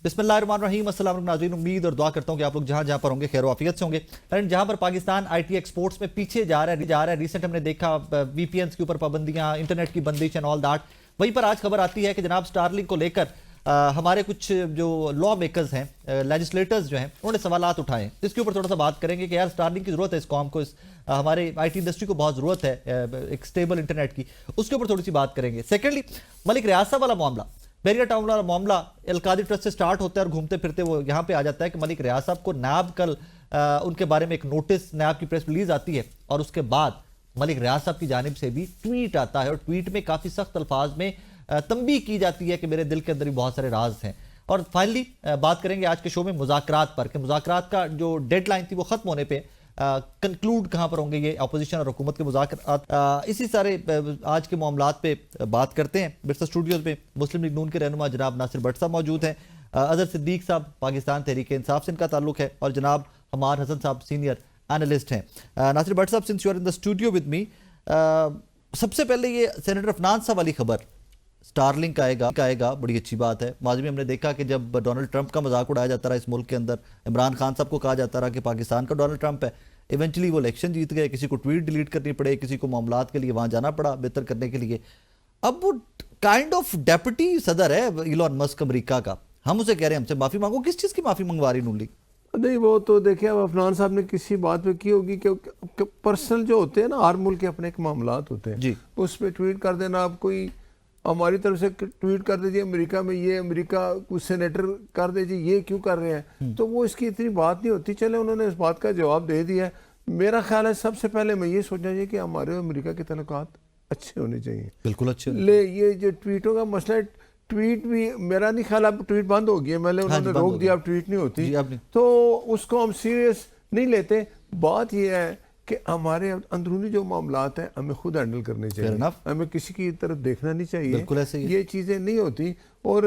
बिस्मिल्लाहिर्रहमानिर्रहीम, अस्सलाम वालेकुम नाज़रीन। उम्मीद और दुआ करता हूँ कि आप लोग जहाँ जहाँ पर होंगे खैर आफियत से होंगे। लेकिन जहाँ पर पाकिस्तान आईटी एक्सपोर्ट्स में पीछे जा रहा है रिसेंट हमने देखा वीपीएन के ऊपर पाबंदियाँ, इंटरनेट की बंदिश एंड ऑल दैट। वहीं पर आज खबर आती है कि जनाब स्टारलिंक को लेकर हमारे कुछ जो लॉ मेकर्स हैं, लेजिस्लेटर्स जो हैं, उन्होंने सवालात उठाए। इसके ऊपर थोड़ा सा बात करेंगे कि यार स्टारलिंक की ज़रूरत है इस कॉम को, इस हमारे आईटी इंडस्ट्री को बहुत ज़रूरत है एक स्टेबल इंटरनेट की। उसके ऊपर थोड़ी सी बात करेंगे। सेकेंडली, मलिक रियाज साहब वाला मामला, बैरियर टाउन वाला मामला अलकादी ट्रस्ट से स्टार्ट होता है और घूमते फिरते वो यहाँ पे आ जाता है कि मलिक रियाज साहब को नायब कल उनके बारे में एक नोटिस, नायब की प्रेस रिलीज आती है और उसके बाद मलिक रियाज साहब की जानिब से भी ट्वीट आता है और ट्वीट में काफ़ी सख्त अल्फाज में तंबीह की जाती है कि मेरे दिल के अंदर भी बहुत सारे राज हैं। और फाइनली बात करेंगे आज के शो में मुज़ाकरात पर कि मुज़ाकरात का जो डेडलाइन थी वो ख़त्म होने पर कंक्लूड कहाँ पर होंगे ये अपोजिशन और हुकूमत के मुज़ाकरात। इसी सारे आज के मामलात पे बात करते हैं। बिरसा स्टूडियोज़ में मुस्लिम लीग नून के रहनुमा जनाब नासिर भट्ट साहब मौजूद हैं, अजहर सिद्दीक साहब पाकिस्तान तहरीक इंसाफ से इनका ताल्लुक है, और जनाब हमार हसन साहब सीनियर एनालिस्ट हैं। Nasir Bhatt sahab, since you are in the studio with me, सबसे पहले ये सेनेटर अफनान साहब वाली खबर, स्टारलिंक आएगा, बड़ी अच्छी बात है। माजी में हमने देखा कि जब डोनाल्ड ट्रंप का मजाक उड़ाया जाता रहा इस मुल्क के अंदर, इमरान खान साहब को कहा जाता रहा कि पाकिस्तान का डोनाल्ड ट्रंप है, इवेंचुअली वो इलेक्शन जीत गए, किसी को ट्वीट डिलीट करनी पड़े, किसी को मामलात के लिए वहाँ जाना पड़ा बेहतर करने के लिए। अब वो काइंड ऑफ डेप्यूटी सदर है इलॉन मस्क अमेरिका का, हम उसे कह रहे हैं हमसे माफ़ी मांगो। किस चीज़ की माफ़ी मंगवा रही नून लीग? नहीं, वो तो देखिए अब अफनान साहब ने किसी बात पे की होगी कि पर्सनल जो होते हैं ना, हर मुल्क के अपने एक मामलात होते हैं जी, उस पर ट्वीट कर देना। आप कोई हमारी तरफ से ट्वीट कर दीजिए अमेरिका में ये, अमेरिका कुछ सेनेटर कर दीजिए ये क्यों कर रहे हैं, तो वो इसकी इतनी बात नहीं होती। चले उन्होंने इस बात का जवाब दे दिया। मेरा ख्याल है सबसे पहले मैं ये सोचना चाहिए कि हमारे अमेरिका के तल्लुकात अच्छे होने चाहिए, बिल्कुल अच्छे। ले ये जो ट्वीटों का मसला है, ट्वीट भी मेरा नहीं ख्याल अब ट्वीट बंद हो गया, मैंने उन्होंने रोक दिया, अब ट्वीट नहीं होती, तो उसको हम सीरियस नहीं लेते। बात यह है कि हमारे अंदरूनी जो मामलात हैं हमें खुद हैंडल करने चाहिए, हमें किसी की तरफ देखना नहीं चाहिए। ये चीज़ें नहीं होती। और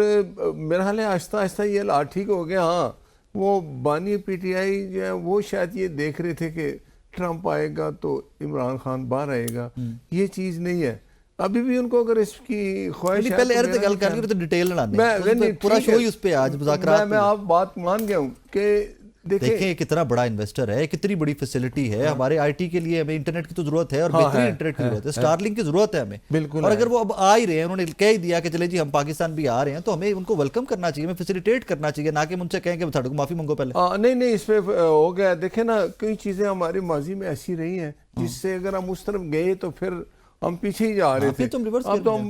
मेरा हाल है आहिस्ता आहिस्ता ये हालात ठीक हो गया। हाँ, वो बानी पीटीआई जो है वो शायद ये देख रहे थे कि ट्रंप आएगा तो इमरान खान बाहर आएगा, ये चीज़ नहीं है अभी भी उनको। अगर इसकी ख्वाहिश है, पहले गल करनी तो डिटेल मैं पूरा शो ही उस पे आज मुज़ाकरात मैं आप बात मान गया हूँ कि देखें कितना बड़ा इन्वेस्टर है, कितनी बड़ी फैसिलिटी है हमारे आईटी के लिए। हमें इंटरनेट की तो जरूरत है और बेहतरीन इंटरनेट की जरूरत है, स्टारलिंक की जरूरत है हमें, बिल्कुल। और अगर वो अब आ ही रहे हैं, उन्होंने कह ही दिया कि चले जी हम पाकिस्तान भी आ रहे हैं, तो हमें उनको वेलकम करना चाहिए, हमें फैसिलिटेट करना चाहिए, ना कि उनसे कहें कि साढ़े को माफी मांगो पहले। नहीं, इस पे हो गया। देखे ना, कई चीजें हमारी माजी में ऐसी रही हैं जिससे अगर हम उस तरफ गए तो फिर हम पीछे ही जा रहे थे, अब तो हम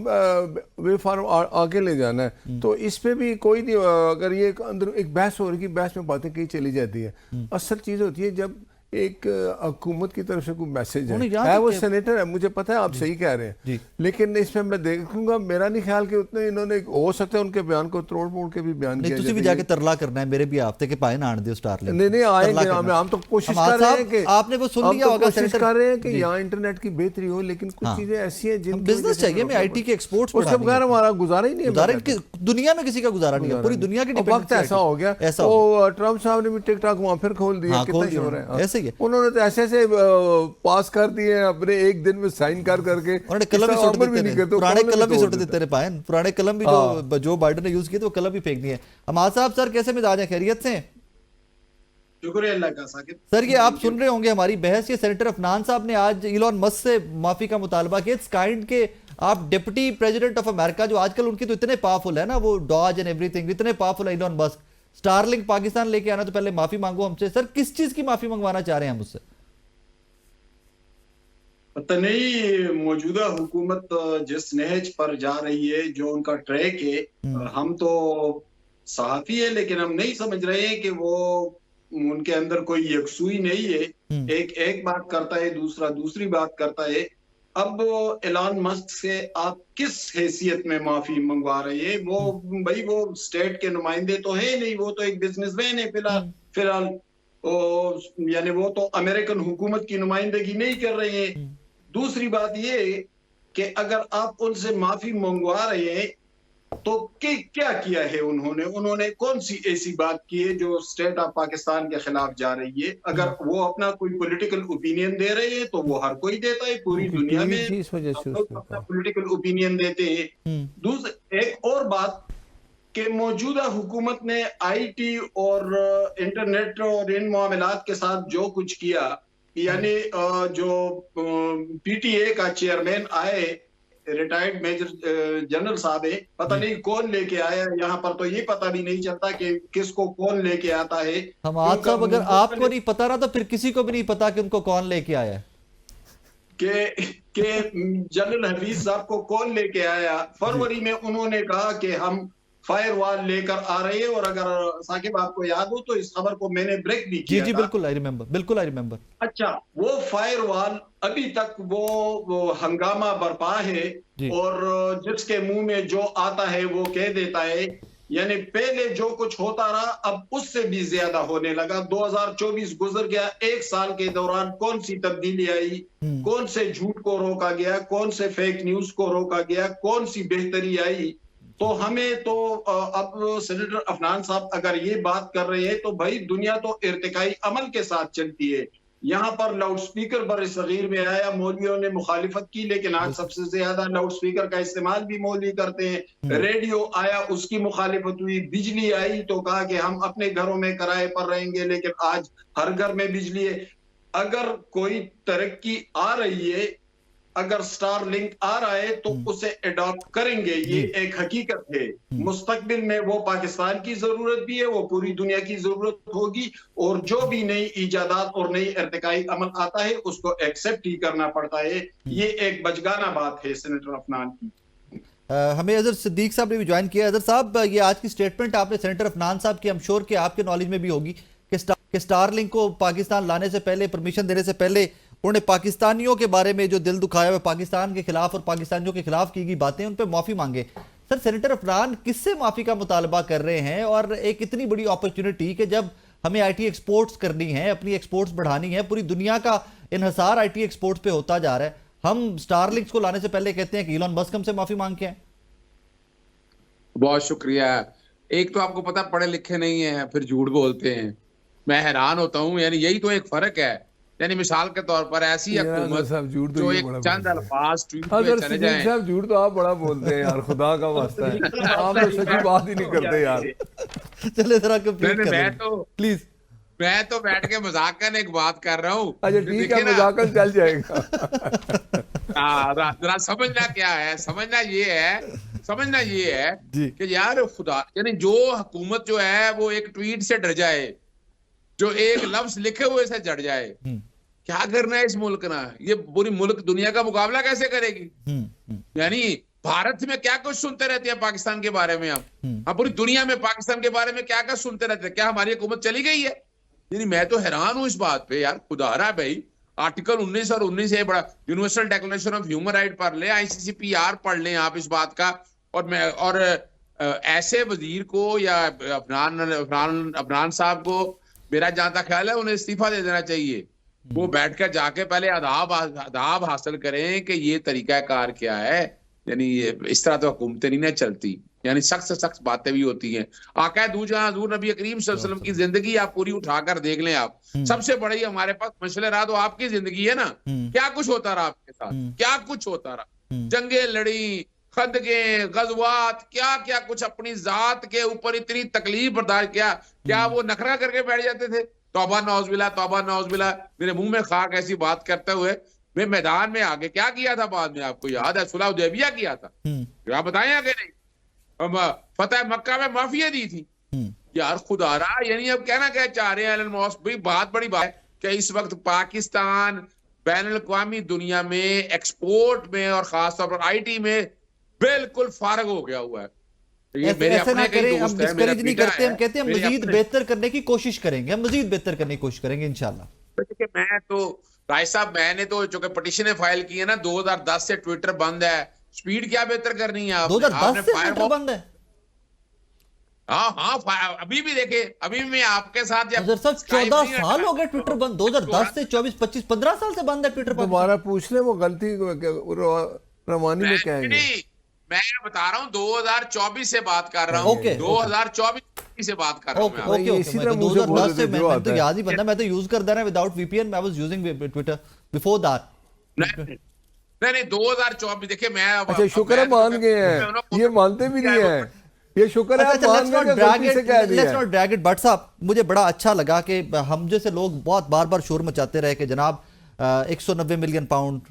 वे फार्म आगे ले जाना है। तो इस पे भी कोई नहीं, अगर ये अंदर एक बहस हो रही है, बहस में बातें कहीं चली जाती है। असल चीज़ होती है जब एक हुकूमत की तरफ से कोई मैसेज है वो सेनेटर है, मुझे पता है आप सही कह रहे हैं, लेकिन इसमें मैं देखूंगा, मेरा नहीं ख्याल कि उतने इन्होंने, हो सकता है उनके बयान को तोड़ मोड़ के भी बयान किया जाए। भी जाके तरला करना है मेरे भी हफ्ते के पाए ना आने दो स्टारलिंक। नहीं आएंगे, हम तो कोशिश कर रहे हैं कि आपने वो सुन लिया होगा, कोशिश कर रहे हैं कि यहाँ इंटरनेट की बेहतरी हो, लेकिन कुछ चीजें ऐसी हैं जिन बिजनेस चाहिए, मैं आईटी के एक्सपोर्ट्स उसके बगैर हमारा गुजारा ही नहीं है, दुनिया में किसी का गुजारा नहीं है, पूरी दुनिया की वक्त ऐसा हो गया। तो ट्रंप साहब ने भी टिकटॉक वहां फिर खोल दिया, कितना शोर है, ऐसे ही उन्होंने तो ऐसे पास कर दिए अपने एक दिन में साइन करके। कलम भी सुट देते थे, पुराने कलम भी सुट देते रहे पायन, पुराने कलम भी जो बाइडेन ने यूज किए थे वो कलम भी फेंक दिए। हमाद साहब सर कैसे मिजाज है, खैरियत से? शुक्रिया अल्लाह का साकिब। सर ये आप सुन रहे होंगे हमारी बहस, ये सेनेटर अफनान साहब ने आज इलॉन मस्क से माफी का मुतालबा किया। इट्स काइंड के आप डिप्टी प्रेसिडेंट ऑफ अमेरिका, जो आजकल उनकी तो इतने पावरफुल है ना, वो डॉज एंड एवरीथिंग, इतने पावरफुल है इलॉन मस्क, स्टारलिंक पाकिस्तान लेके आना तो पहले माफी मांगो हमसे। सर किस चीज की माफी मंगवाना चाह रहे हैं हम उससे? पता नहीं मौजूदा हुकूमत जिस नहज पर जा रही है, जो उनका ट्रैक है, हम तो सहाफी है लेकिन हम नहीं समझ रहे हैं कि वो उनके अंदर कोई यकसुई नहीं है। एक बात करता है, दूसरा दूसरी बात करता है। अब एलन मस्क से आप किस हैसियत में माफी मंगवा रहे हैं? वो भाई वो स्टेट के नुमाइंदे तो है नहीं, वो तो एक बिजनेसमैन है फिलहाल, यानी वो तो अमेरिकन हुकूमत की नुमाइंदगी नहीं कर रहे हैं। दूसरी बात ये कि अगर आप उनसे माफी मंगवा रहे हैं तो क्या किया है उन्होंने कौन सी ऐसी बात की है जो स्टेट ऑफ पाकिस्तान के खिलाफ जा रही है? अगर वो अपना कोई पॉलिटिकल ओपिनियन दे रहे हैं तो वो हर कोई देता है, पूरी दुनिया में अपना पॉलिटिकल ओपिनियन देते हैं। दूसरी एक और बात कि मौजूदा हुकूमत ने आईटी और इंटरनेट और इन मामलात के साथ जो कुछ किया, यानी जो पीटीए का चेयरमैन आए, रिटायर्ड मेजर जनरल साहब है, पता नहीं कौन लेके आया यहाँ पर, तो ये पता भी नहीं चलता कि किसको कौन लेके आता है। हम आज साहब, अगर आपको नहीं पता रहा तो फिर किसी को भी नहीं पता कि उनको कौन लेके आया है, कि जनरल हफीज साहब को कौन लेके आया। फरवरी में उन्होंने कहा कि हम फायरवॉल लेकर आ रहे हैं, और अगर साकिब आपको याद हो तो इस खबर को मैंने ब्रेक भी किया जी था। बिल्कुल आई रिमेम्बर। अच्छा, वो फायरवॉल अभी तक वो हंगामा बरपा है, और जिसके मुंह में जो आता है वो कह देता है। यानी पहले जो कुछ होता रहा अब उससे भी ज्यादा होने लगा। 2024 गुजर गया, एक साल के दौरान कौन सी तब्दीली आई, कौन से झूठ को रोका गया, कौन से फेक न्यूज को रोका गया, कौन सी बेहतरी आई। तो हमें तो अब सेनेटर अफनान साहब अगर ये बात कर रहे हैं तो भाई दुनिया तो इर्तिकाई अमल के साथ चलती है। यहाँ पर लाउड स्पीकर बरसगीर में आया, मौलवियों ने मुखालिफत की, लेकिन आज सबसे ज्यादा लाउड स्पीकर का इस्तेमाल भी मौलवी करते हैं। रेडियो आया, उसकी मुखालिफत हुई। बिजली आई तो कहा कि हम अपने घरों में किराए पर रहेंगे, लेकिन आज हर घर में बिजली है। अगर कोई तरक्की आ रही है, अगर स्टार लिंक आ रहा है तो उसे अडॉप्ट करेंगे, ये एक हकीकत है। मुस्तकबिल में वो पाकिस्तान की जरूरत भी है, वो पूरी दुनिया की जरूरत होगी, और जो भी नई इजादात और नई इर्तिकाई अमल आता है उसको एक्सेप्ट ही करना पड़ता है। ये एक बचगाना बात है सेनेटर अफनान की। हमें अजहर सिद्दीक साहब ने भी ज्वाइन किया। अजहर साहब, ये आज की स्टेटमेंट आपने सेनेटर अफनान साहब की, आई एम श्योर कि आपके नॉलेज में भी होगी कि स्टारलिंक को पाकिस्तान लाने से पहले, परमिशन देने से पहले उन्होंने पाकिस्तानियों के बारे में जो दिल दुखाया हुआ, पाकिस्तान के खिलाफ और पाकिस्तानियों के खिलाफ की गई बातें, उन पर माफी मांगे। सर, सेनेटर अफनान किससे माफी का मुतालबा कर रहे हैं? और एक इतनी बड़ी अपॉर्चुनिटी कि जब हमें आईटी एक्सपोर्ट्स करनी है, अपनी एक्सपोर्ट्स बढ़ानी है, पूरी दुनिया का इन्हिसार आईटी एक्सपोर्ट्स पे होता जा रहा है, हम स्टारलिंक्स को लाने से पहले कहते हैं कि इलॉन मस्क हमसे माफी मांग के आए। बहुत शुक्रिया। एक तो आपको पता पढ़े लिखे नहीं है, फिर झूठ बोलते हैं। मैं हैरान होता हूँ। यानी यही तो एक फर्क है। यानी मिसाल के तौर पर ऐसी हुकूमत जो एक चंद अल्फाज ट्वीट पे चले जाएं। साहब झूठ तो आप बड़ा बोलते हैं यार, खुदा का वास्ता है, आप तो सच्ची बात ही नहीं करते यार। चले जरा कंप्लीट करें प्लीज। मैं तो बैठ के मजाकन एक बात कर रहा हूँ। अच्छा ठीक है, मजाकन चल जाएगा। जरा समझना क्या है, समझना ये है कि यार खुदा, यानी जो हुकूमत जो है वो एक ट्वीट से डर जाए, जो एक लफ्ज लिखे हुए से जड़ जाए, क्या करना है इस मुल्क ना? ये पूरी मुल्क दुनिया का मुकाबला कैसे करेगी? यानी भारत में क्या कुछ सुनते रहते हैं पाकिस्तान के बारे में हम पूरी दुनिया में पाकिस्तान के बारे में क्या कुछ सुनते रहते हैं। क्या हमारी हुकूमत चली गई है? यानी मैं तो हैरान हूं इस बात पे यार। खुदारा भाई, आर्टिकल 19 और 19 है बड़ा, universal declaration of human right पढ़ ले, ICCPR पढ़ लें आप इस बात का। और ऐसे वजीर को या अफनान साहब को, मेरा जहां तक ख्याल है, उन्हें इस्तीफा दे देना चाहिए। वो बैठकर जाके पहले आदाब हासिल करें कि ये तरीका कार क्या है। यानी इस तरह तो हुकूमतें नहीं ना चलती। यानी सख्त से सख्त बातें भी होती हैं। आका दू जहां हजूर नबी करीम सल्लल्लाहु अलैहि वसल्लम की जिंदगी आप पूरी उठाकर देख लें आप, सबसे बड़ी हमारे पास मसले रहा तो आपकी जिंदगी है ना। क्या कुछ होता रहा आपके साथ, क्या कुछ होता रहा। जंगे लड़ी, खदगे, गजवात, क्या क्या कुछ अपनी जात के ऊपर इतनी तकलीफ बर्दाश्त किया। क्या वो नखरा करके बैठ जाते थे? तौबा नौज़बिल्ला, मेरे मुंह में खाक ऐसी बात करते हुए वे मैदान में आगे क्या किया था? बाद में आपको याद है, सुलह हुदैबिया किया था। क्या बताएं आगे नहीं? फतेह मक्का में माफिया दी थी यार। खुदारा, यानी अब कहना क्या चाह रहे हैं एलन मस्क भाई? बात बड़ी बात है कि इस वक्त पाकिस्तान बैनुल-अक़वामी दुनिया में एक्सपोर्ट में और खासतौर पर आईटी में बिल्कुल फारग हो गया हुआ है। ये मेरे ऐसा अपने ना करें, हम दोस्त हैं, डिस्करेज नहीं करते, हम कहते हैं मेरे मजीद अपने। बेहतर करने की कोशिश करेंगे, हम मजीद बेहतर करने की कोशिश करेंगे इंशाल्लाह। देखिए, मैं तो राय साहब, मैंने तो जो कि पिटीशन फाइल की है ना, 2010 से ट्विटर बंद है। स्पीड क्या बेहतर करनी है? 2010 से ट्विटर बंद है? हाँ, अभी भी देखे, अभी भी मैं आपके साथ जब 14 साल हो गए ट्विटर बंद। 2010 से 24, 25, 15 साल से बंद है ट्विटर। दोबारा पूछ ले, वो गलती रवानी में क्या है? मैं बता रहा हूँ 2024 से बात कर रहा हूँ। 2024 से बात कर रहा हूँ। 2010 से मैं तो याद ही बंदा, मैं तो यूज करता रहा without VPN, I was using Twitter before that. नहीं 2024 देखिए मैं। अच्छा शुक्र है मान गए हैं, ये मानते भी नहीं है। ये शुक्र है let's not drag it. But साहब मुझे बड़ा अच्छा लगा कि हम जैसे लोग बहुत बार बार शोर मचाते रहे कि जनाब 190 मिलियन पाउंड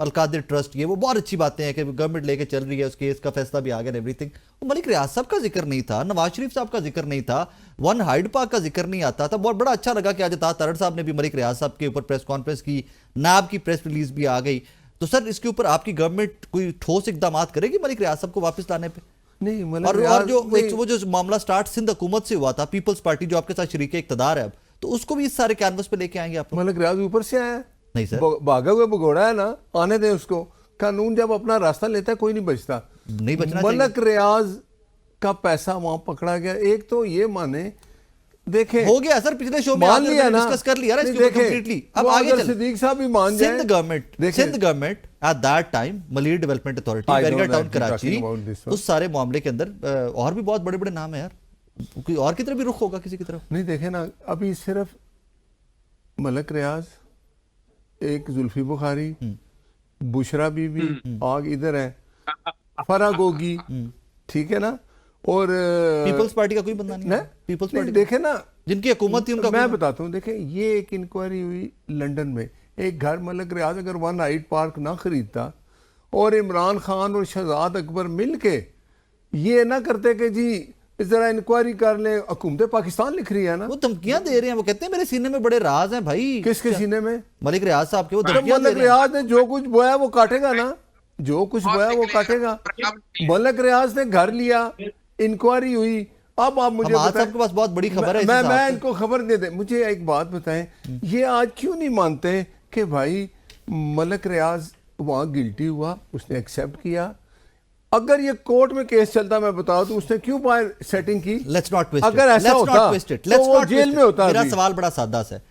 अलकादिर ट्रस्ट, ये वो बहुत अच्छी बातें हैं कि गवर्नमेंट लेके चल रही है, उस केस का फैसला भी आ गया, एवरीथिंग। मलिक रियाज साहब का जिक्र नहीं था, नवाज शरीफ साहब का जिक्र नहीं था, वन हाइड पार्क का जिक्र नहीं आता था। बहुत बड़ा अच्छा लगा कि आज अता तारड़ साहब ने भी मलिक रियाज साहब के ऊपर प्रेस कॉन्फ्रेंस की, नाब की प्रेस रिलीज भी आ गई। तो सर इसके ऊपर आपकी गवर्नमेंट कोई ठोस इकदाम करेगी मलिक रियाज साहब को वापस लाने पे? नहीं, और जो वो जो मामला स्टार्ट सिंध हुकूमत से हुआ था, पीपल्स पार्टी जो आपके साथ शरीक इक़्तिदार है अब, तो उसको भी इस सारे कैनवस पे लेके आएंगे आप? मलिक रियाज ऊपर से आया नहीं सर, भागा हुआ भगोड़ा है ना, आने दें उसको। कानून जब अपना रास्ता लेता है कोई नहीं बचता, नहीं बचना। मलिक रियाज का पैसा वहां पकड़ा गया। एक तो ये माने, देखें हो गया सर, पिछले शो में मान लिया ना, डिस्कस कर लिया ना इसके ऊपर कंप्लीटली। अब आगे चल, सिद्दीक साहब भी मान जाए। Sindh government at that time, Malir development authority, barrier town Karachi, उस सारे मामले के अंदर और भी बहुत बड़े बड़े नाम है यार, कोई और की तरफ भी रुख होगा किसी की तरफ? नहीं, देखे ना, अभी सिर्फ मलिक रियाज, एक जुल्फी बुखारी, बुशरा बीबी, आग इधर है, फरा गोगी, ठीक है ना, और पीपल्स पार्टी का कोई बंदा नहीं है। पीपल्स पार्टी देखे ना, जिनकी हुकूमत थी उनका। मैं बताता हूँ, देखें ये एक इंक्वायरी हुई लंदन में, एक घर मलिक रियाज अगर वन हाइड पार्क ना खरीदता और इमरान खान और शहजाद अकबर मिल के ये ना करते कि जी जरा इंक्वायरी कर ले, हुकूमत पाकिस्तान लिख रही है ना, वो धमकियां दे रहे हैं, वो कहते हैं मेरे सीने में बड़े राज हैं भाई। किसके सीने में? मलिक रियाज साहब के। वो धमकियां मलिक रियाज ने जो कुछ बोया वो काटेगा ना, जो कुछ बोया वो काटेगा। मलिक रियाज ने घर लिया, इंक्वायरी हुई। अब आप मुझे बताएं, आपके पास बहुत बड़ी खबर है, मैं इनको खबर दे दे। मुझे एक बात बताएं, ये आज क्यों नहीं मानते कि भाई मलिक रियाज वहां गिल्टी हुआ, उसने एक्सेप्ट किया? अगर ये कोर्ट में केस चलता, मैं बता दूं, उसने क्यों बाहर सेटिंग की? लेट्स नॉट ट्विस्ट अगर ऐसा होता तो वो जेल में होता। मेरा सवाल बड़ा सादा सा है,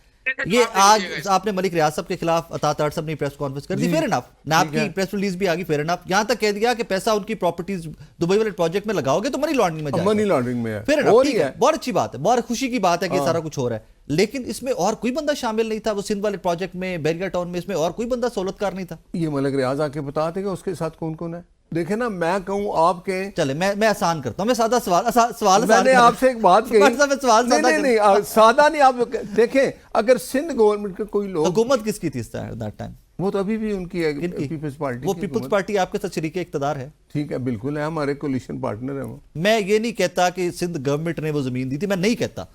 ये आज आपने मलिक रियाज साहब के खिलाफ अता तारड़ साहब ने प्रेस कॉन्फ्रेंस कर दी, फेयर इनफ, नाब की प्रेस रिलीज भी आ गई, फेयर इनफ। यहां तक कह दिया कि पैसा उनकी प्रॉपर्टीज दुबई वाले प्रोजेक्ट में लगाओगे तो मनी लॉन्ड्रिंग में जाएगा। मनी लॉन्ड्रिंग में फेयर इनफ, ठीक है, बहुत अच्छी बात है, बहुत खुशी की बात है कि सारा कुछ हो रहा है। लेकिन इसमें और कोई बंदा शामिल नहीं था, वो सिंध वाले प्रोजेक्ट में, बैरियर टाउन में, इसमें और कोई बंदा सहूलतकार नहीं था? ये मलिक रियाज आके बता देगा उसके साथ कौन कौन है। देखे ना, मैं कहूँ आपके, चले मैं आसान करता हूँ, मैं सादा सवाल मैंने आपसे एक बात कही, सवाल नहीं सादा नहीं। आप देखें, अगर सिंध गवर्नमेंट के कोई लोग, हुकूमत किसकी थी दैट टाइम? वो तो अभी भी उनकी है, पीपल्स पार्टी। वो पीपल्स पार्टी आपके साथ शरीक इक़्तिदार है, ठीक है, बिल्कुल है, हमारे कोलिशन पार्टनर है वो। मैं ये नहीं कहता कि सिंध गवर्नमेंट ने वो जमीन दी थी, मैं नहीं कहता,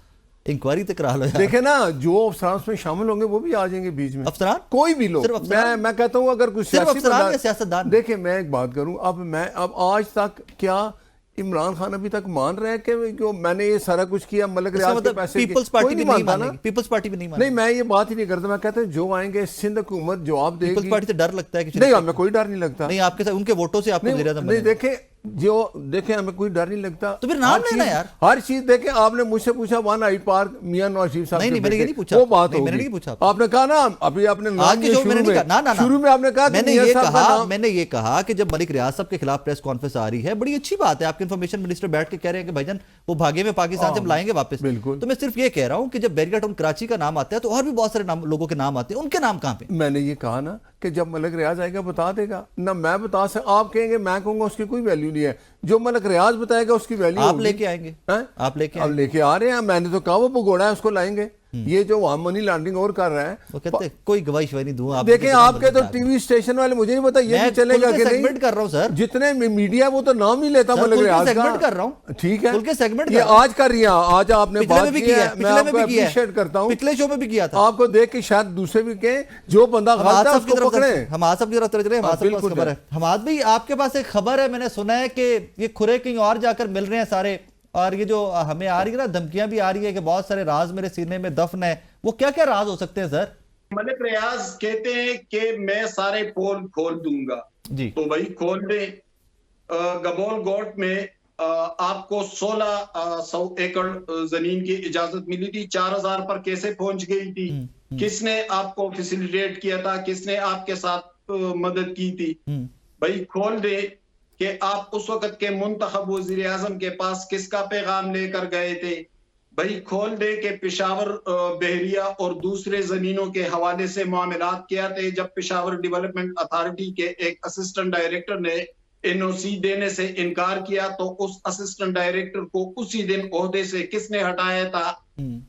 इंक्वायरी तक करा लो यार। देखे ना, जो अफसरान में शामिल होंगे वो भी आ जाएंगे बीच में। अफसरान, कोई भी लोग, मैं कहता हूँ अगर कुछ सियासतदान। देखिए मैं एक बात करूं, अब आज तक क्या इमरान खान अभी तक मान रहे हैं कि जो मैंने ये सारा कुछ किया मलिक रियाज के पैसे? पीपल्स पार्टी भी नहीं मानेगी, पीपल्स पार्टी भी नहीं मानेगी। नहीं, मैं ये बात ही नहीं करता, मैं कहता हूँ जो आएंगे सिंध हुकूमत जवाब देगी। पीपल्स पार्टी से डर लगता है कि नहीं, हमें कोई डर नहीं लगता। नहीं, आपके साथ उनके वोटों से आपको नहीं, देखे हमें कोई डर नहीं लगता। तो फिर नाम लेना यार, हर चीज देखे। आपने मुझसे पूछा वन हाइड पार्क, मियां नवाज शरीफ साहब। नहीं, मैंने ये नहीं पूछा, वो बात मैंने नहीं पूछा। आपने कहा ना, अभी आपने शुरू में आपने कहा, मैंने ये कहा कि जब मलिक रियाज साहब के खिलाफ प्रेस कॉन्फ्रेंस आ रही है, बड़ी अच्छी बात है, आपके इन्फॉर्मेशन मिनिस्टर बैठ के कह रहे हैं कि भाईजान वो भागे में पाकिस्तान से लाएंगे वापस। तो मैं सिर्फ ये कह रहा हूं कि जब बैरियर टाउन कराची का नाम आता है तो और भी बहुत सारे लोगों के नाम आते हैं, उनके नाम कहां पे? मैंने ये कहा ना कि जब मलिक रियाज आएगा बता देगा ना, मैं बता सकता, आप कहेंगे, मैं कहूंगा उसकी कोई वैल्यू नहीं है। जो मलिक रियाज बताएगा उसकी वैल्यू आप लेके आएंगे, आप लेके आ रहे हैं। मैंने तो कहा वो भगोड़ा है, उसको लाएंगे। ये जो वहां मनी लॉन्ड्रिंग और कर रहा है, वो कहते हैं कोई गवाही नहीं दूं। आप देखें, आपके तो टीवी स्टेशन वाले, मुझे नहीं पता ये भी चलेगा कि नहीं। कर रहा हूं सर, जितने मीडिया वो तो नाम ही लेता मलिक रियाज का। सेगमेंट कर रहा हूं, ठीक है, खुल के सेगमेंट ये आज कर रही है, आज आपने बात की है, मैं आपको अप्रिशिएट करता हूं। पिछले शो में भी किया था, आपको देख के शायद दूसरे भी कहें जो बंदा गलत है उसको पकड़े। हम आज सब की तरफ चले, खबर है हमाद भाई, आपके पास एक खबर है, मैंने सुना है कि ये खुरे कहीं और जाकर मिल रहे हैं सारे, और ये जो हमें आ रही है ना धमकियां भी आ रही है कि बहुत सारे राज मेरे सीने में दफन है। वो क्या क्या राज हो सकते हैं सर? मलिक रियाज कहते हैं कि मैं सारे पोल खोल दूंगा जी, तो भाई खोल दे। गमोल गोट में आपको 1600 एकड़ जमीन की इजाजत मिली थी, 4000 पर कैसे पहुंच गई थी? किसने आपको फैसिलिटेट किया था? किसने आपके साथ मदद की थी? भाई खोल दे कि आप उस वक्त के मुंतखब वज़ीर आज़म के पास किसका पैगाम लेकर गए थे? भाई खोल दे के पेशावर बहरिया और दूसरे जमीनों के हवाले से मामलात किया थे, जब पेशावर डेवलपमेंट अथॉरिटी के एक असिस्टेंट डायरेक्टर ने एनओसी देने से इनकार किया, तो उस असिस्टेंट डायरेक्टर को उसी दिन ओहदे से किसने हटाया था?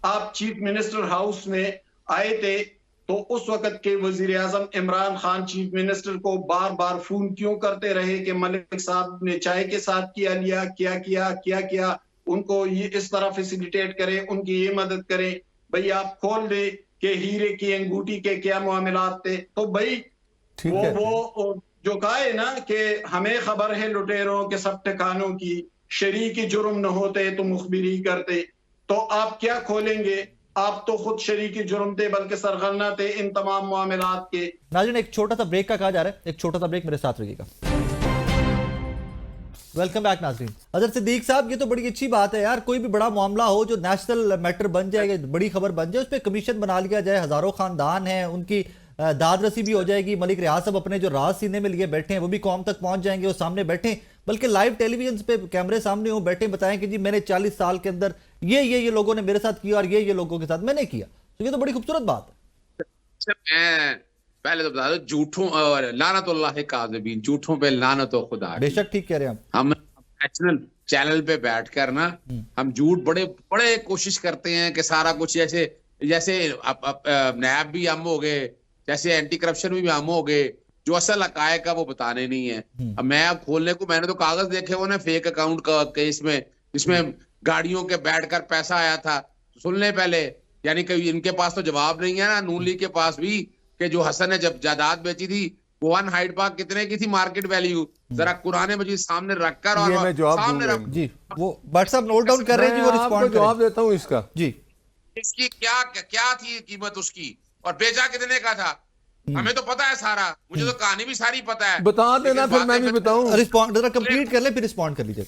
आप चीफ मिनिस्टर हाउस में आए थे, तो उस वक्त के वजीर आजम इमरान खान चीफ मिनिस्टर को बार बार फोन क्यों करते रहे कि मलिक साहब ने चाय के साथ क्या लिया, क्या किया, क्या किया, उनको ये इस तरह फैसिलिटेट करें, उनकी ये मदद करें। भाई आप खोल दे कि हीरे की अंगूठी के क्या मामलात थे। तो भाई वो जो कहा है ना कि हमें खबर है लुटेरों के सब ठिकानों की, शरीकी जुर्म न होते तो मुखबिरी करते। तो आप क्या खोलेंगे? आप तो खुद शरीकी जुर्म थे, बल्कि सरगना थे इन तमाम मामलात के। नाज़रीन, एक छोटा सा ब्रेक का कहा जा रहा है, एक छोटा सा ब्रेक, मेरे साथ रहिएगा। वेलकम बैक नाज़रीन। अजहर सिद्दीक साहब, ये तो बड़ी अच्छी बात है यार, कोई भी बड़ा मामला हो जो नेशनल मैटर बन जाए, बड़ी खबर बन जाए, उस पर कमीशन बना लिया जाए, हजारों खानदान हैं, उनकी दाद रसी भी हो जाएगी। मलिक रियाज साहब अपने जो राज सीने में लिए बैठे हैं वो भी कौम तक पहुंच जाएंगे, वो सामने बैठे, बल्कि लाइव टेलीविजन पे कैमरे सामने हो बैठे, बताएं कि जी मैंने 40 साल के अंदर ये लोगों ने मेरे साथ किया और ये लोगों के साथ मैंने किया। तो ये तो बड़ी खूबसूरत बात है। पहले तो बता दो, झूठों और लानतुल्लाह काज़िबीन, झूठों पे लानत व खुदा। बेशक ठीक कह रहे हैं हम नेशनल चैनल पे बैठकर ना हम झूठ बड़े बड़े कोशिश करते हैं कि सारा कुछ जैसे नैब भी हम हो गए, जैसे एंटी करप्शन भी हम हो गए, जो असल हकायक का वो बताने नहीं है। अब मैं अब खोलने को, मैंने तो कागज देखे हुए ना फेक अकाउंट का केस में, जिसमें गाड़ियों के बैठकर पैसा आया था। सुन ले पहले, यानी कि इनके पास तो जवाब नहीं है ना, नून लीग के पास भी, कि जो हसन ने जब जायदाद बेची थी वो 1 हाइड पार्क कितने की थी मार्केट वैल्यू, जरा कुरान मजीद सामने रखकर और सामने रख जी, वो व्हाट्सएप नोट डाउन कर रहे हैं जी, वो रिस्पॉन्ड जवाब देता हूं इसका जी। इसकी क्या थी कीमत उसकी, और बेचा कितने का था, हमें तो पता है सारा, मुझे तो कहानी भी सारी पता है। बता देना फिर मैं भी बताऊं। रिस्पॉन्ड जरा कंप्लीट कर ले, फिर रिस्पॉन्ड कर लीजिए।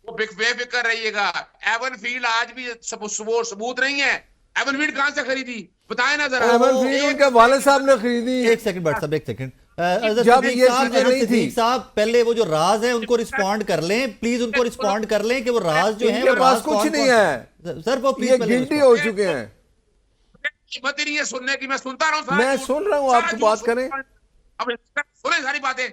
वो बेफिक्र रहिएगा। एवन फील्ड आज भी सबूत नहीं है। एवन फील्ड कहां से खरीदी बताएं ना जरा। एवन फील्ड उनके वाले साहब ने खरीदी। एक सेकंड भाई साहब, एक सेकंड। जब ये चीजें नहीं थी साहब, पहले वो जो राज है उनको रिस्पॉन्ड कर लें प्लीज, उनको रिस्पॉन्ड कर लें कि वो राज जो है वो राज कुछ नहीं है सर, वो प्लीज गिल्टी हो चुके हैं। हिम्मत ही नहीं है सुनने की, मैं सुनता रहा हूं, मैं सुन रहा हूं, आपको बात करें। अब सुने सारी बातें,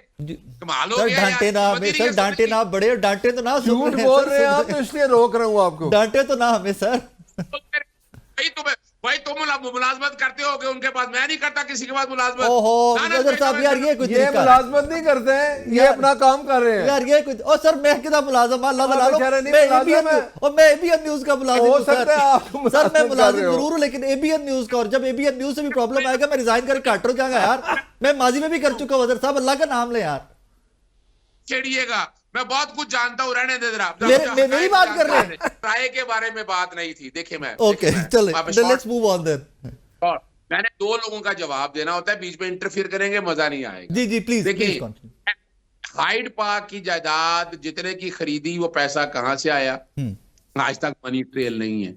कमाल हो सर। गया डांटे ना हमें सर, डांटे ना, बड़े डांटे तो ना, झूठ बोल रहे हैं आप, तो इसलिए रोक रहा हूं आपको। डांटे तो ना हमें सर। भाई तुम मुलाजमत करते हो कि उनके पास, मैं नहीं करता किसी के पास मुलाजमत। ओहो अजहर साहब यार, ये कुछ ये मुलाजमत नहीं करते हैं, ये अपना काम कर रहे हैं यार, ये कुछ। और सर मैं कितना मुलाजम, अल्लाह ताला मैं एबीएन न्यूज का मुलाजिम हो सकता है सर, मैं मुलाजिम जरूर हूं, लेकिन एबीएन न्यूज का, और जब एबीएन न्यूज से भी प्रॉब्लम आएगा मैं रिजाइन करके काट हो जाऊंगा यार। मैं माजी में भी कर चुका हूं अजहर साहब, अल्लाह का नाम ले यार। छेड़िएगा, मैं बहुत कुछ जानता हूँ, रहने दे जरा। मेरी बात कर रहे हैं, राय के बारे में बात नहीं थी। देखिए मैं ओके चले, लेट्स मूव ऑन देन। मैंने 2 लोगों का जवाब देना होता है, बीच में इंटरफियर करेंगे मजा नहीं आएगा। जी जी प्लीज। देखिए हाइड पार्क की जायदाद जितने की खरीदी, वो पैसा कहां से आया, आज तक मनी ट्रेल नहीं है।